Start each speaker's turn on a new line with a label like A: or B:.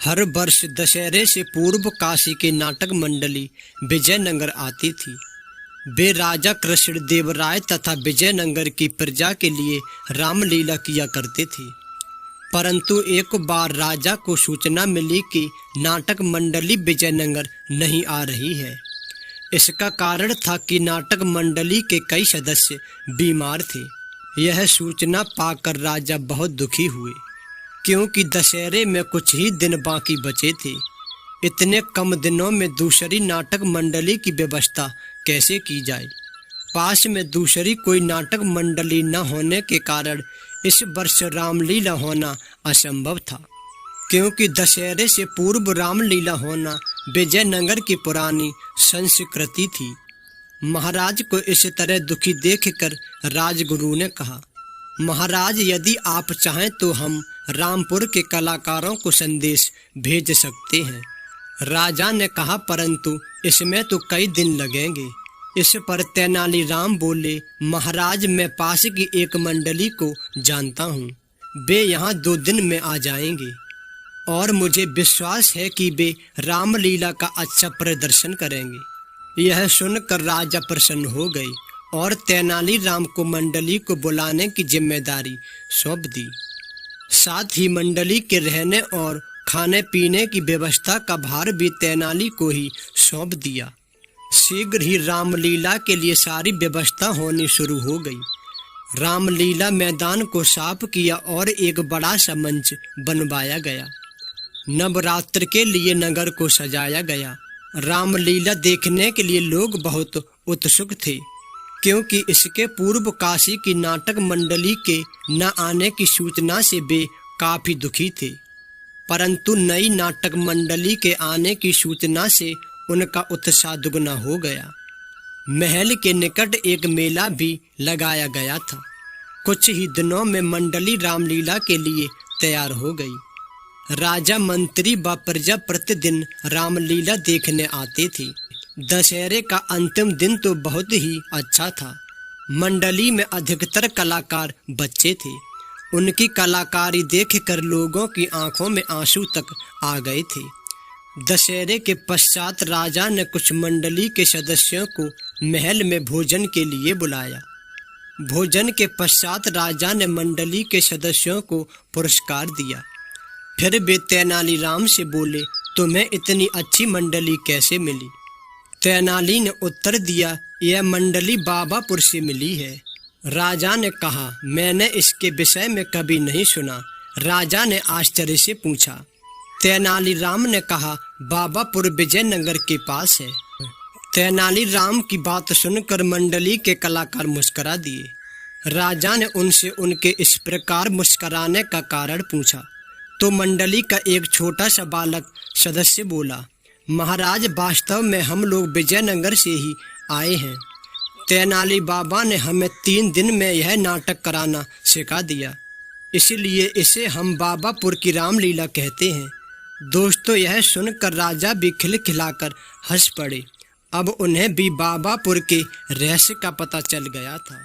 A: हर वर्ष दशहरे से पूर्व काशी की नाटक मंडली विजयनगर आती थी। वे राजा कृष्णदेव राय तथा विजयनगर की प्रजा के लिए रामलीला किया करते थे। परंतु एक बार राजा को सूचना मिली कि नाटक मंडली विजयनगर नहीं आ रही है। इसका कारण था कि नाटक मंडली के कई सदस्य बीमार थे। यह सूचना पाकर राजा बहुत दुखी हुए, क्योंकि दशहरे में कुछ ही दिन बाकी बचे थे। इतने कम दिनों में दूसरी नाटक मंडली की व्यवस्था कैसे की जाए। पास में दूसरी कोई नाटक मंडली न होने के कारण इस वर्ष रामलीला होना असंभव था, क्योंकि दशहरे से पूर्व रामलीला होना विजयनगर की पुरानी संस्कृति थी। महाराज को इस तरह दुखी देखकर राजगुरु ने कहा, महाराज, यदि आप चाहें तो हम रामपुर के कलाकारों को संदेश भेज सकते हैं। राजा ने कहा, परंतु इसमें तो कई दिन लगेंगे। इस पर तेनालीराम बोले, महाराज, मैं पास की एक मंडली को जानता हूँ। वे यहाँ 2 दिन में आ जाएंगे और मुझे विश्वास है कि वे रामलीला का अच्छा प्रदर्शन करेंगे। यह सुनकर राजा प्रसन्न हो गए और तेनालीराम को मंडली को बुलाने की जिम्मेदारी सौंप दी। साथ ही मंडली के रहने और खाने पीने की व्यवस्था का भार भी तेनाली को ही सौंप दिया। शीघ्र ही रामलीला के लिए सारी व्यवस्था होनी शुरू हो गई। रामलीला मैदान को साफ किया और एक बड़ा सा मंच बनवाया गया। नवरात्र के लिए नगर को सजाया गया। रामलीला देखने के लिए लोग बहुत उत्सुक थे, क्योंकि इसके पूर्व काशी की नाटक मंडली के न आने की सूचना से वे काफी दुखी थे। परंतु नई नाटक मंडली के आने की सूचना से उनका उत्साह दुगना हो गया। महल के निकट एक मेला भी लगाया गया था। कुछ ही दिनों में मंडली रामलीला के लिए तैयार हो गई। राजा, मंत्री व प्रजा प्रतिदिन रामलीला देखने आते थे। दशहरे का अंतिम दिन तो बहुत ही अच्छा था। मंडली में अधिकतर कलाकार बच्चे थे। उनकी कलाकारी देखकर लोगों की आंखों में आंसू तक आ गए थे। दशहरे के पश्चात राजा ने कुछ मंडली के सदस्यों को महल में भोजन के लिए बुलाया। भोजन के पश्चात राजा ने मंडली के सदस्यों को पुरस्कार दिया। फिर वे तेनालीराम से बोले, तुम्हें इतनी अच्छी मंडली कैसे मिली? तेनाली ने उत्तर दिया, यह मंडली बाबापुर से मिली है। राजा ने कहा, मैंने इसके विषय में कभी नहीं सुना। राजा ने आश्चर्य से पूछा। तेनालीराम ने कहा, बाबापुर विजयनगर के पास है। तेनालीराम की बात सुनकर मंडली के कलाकार मुस्कुरा दिए। राजा ने उनसे उनके इस प्रकार मुस्कुराने का कारण पूछा तो मंडली का एक छोटा सा बालक सदस्य बोला, महाराज, वास्तव में हम लोग विजयनगर से ही आए हैं। तेनाली बाबा ने हमें 3 दिन में यह नाटक कराना सिखा दिया, इसलिए इसे हम बाबापुर की रामलीला कहते हैं। दोस्तों, यह सुनकर राजा भी खिलखिलाकर हंस पड़े। अब उन्हें भी बाबापुर के रहस्य का पता चल गया था।